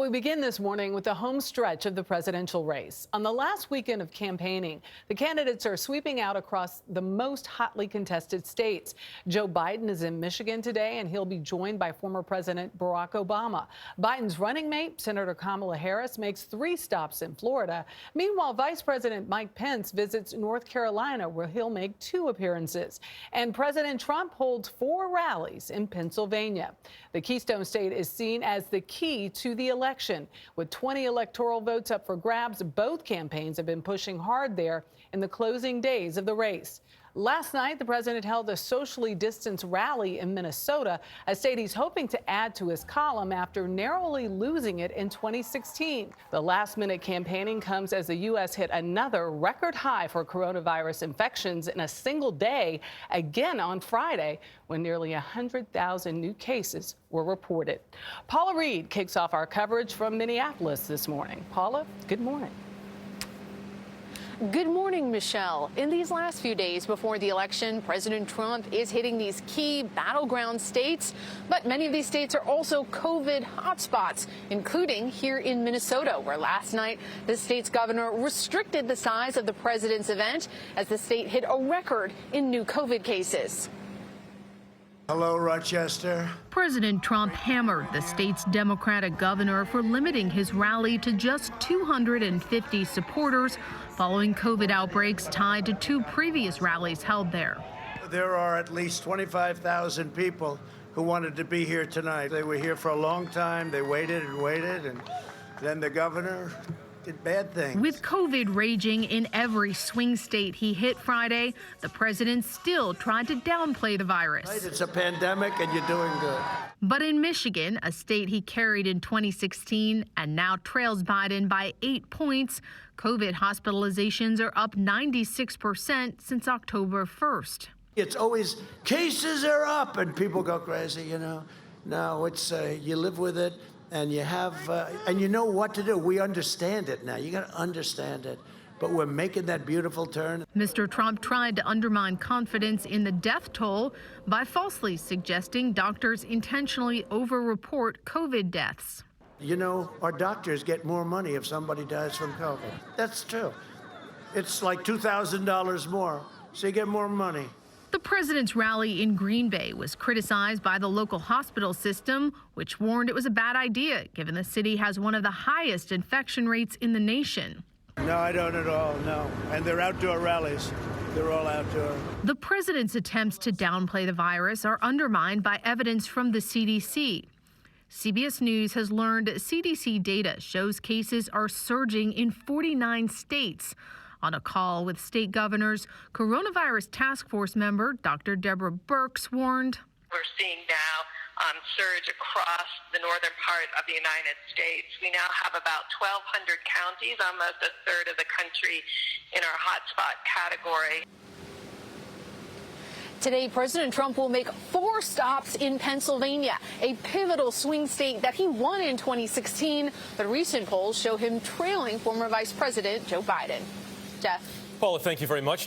We begin this morning with the home stretch of the presidential race. On the last weekend of campaigning, the candidates are sweeping out across the most hotly contested states. Joe Biden is in Michigan today, and he'll be joined by former President Barack Obama. Biden's running mate, Senator Kamala Harris, makes 3 stops in Florida. Meanwhile, Vice President Mike Pence visits North Carolina, where he'll make 2 appearances. And President Trump holds 4 rallies in Pennsylvania. The Keystone State is seen as the key to the election. With 20 electoral votes up for grabs, both campaigns have been pushing hard there in the closing days of the race. Last night, the president held a socially distanced rally in Minnesota, a state he's hoping to add to his column after narrowly losing it in 2016. The last-minute campaigning comes as the U.S. hit another record high for coronavirus infections in a single day, again on Friday, when nearly 100,000 new cases were reported. Paula Reid kicks off our coverage from Minneapolis this morning. Paula, good morning. Good morning, Michelle. In these last few days before the election, President Trump is hitting these key battleground states, but many of these states are also COVID hotspots, including here in Minnesota, where last night the state's governor restricted the size of the president's event as the state hit a record in new COVID cases. Hello, Rochester. President Trump hammered the state's Democratic governor for limiting his rally to just 250 supporters following COVID outbreaks tied to 2 previous rallies held there. There are at least 25,000 people who wanted to be here tonight. They were here for a long time. They waited and waited, and then the governor did bad things. With COVID raging in every swing state he hit Friday, the president still tried to downplay the virus. Right, it's a pandemic and you're doing good. But in Michigan, a state he carried in 2016 and now trails Biden by 8 points, COVID hospitalizations are up 96% since October 1st. It's always cases are up and people go crazy, you know. No, it's you live with it. And you have, and you know what to do. We understand it now. You got to understand it. But we're making that beautiful turn. Mr. Trump tried to undermine confidence in the death toll by falsely suggesting doctors intentionally overreport COVID deaths. You know, our doctors get more money if somebody dies from COVID. That's true. It's like $2,000 more, so you get more money. The president's rally in Green Bay was criticized by the local hospital system, which warned it was a bad idea, given the city has one of the highest infection rates in the nation. No, I don't at all, no. And they're outdoor rallies. They're all outdoor. The president's attempts to downplay the virus are undermined by evidence from the CDC. CBS News has learned CDC data shows cases are surging in 49 states. On a call with state governors, coronavirus task force member Dr. Deborah Birx warned. We're seeing now surge across the northern part of the United States. We now have about 1,200 counties, almost a third of the country in our hotspot category. Today, President Trump will make 4 stops in Pennsylvania, a pivotal swing state that he won in 2016. But recent polls show him trailing former Vice President Joe Biden. Jeff. Paula, thank you very much.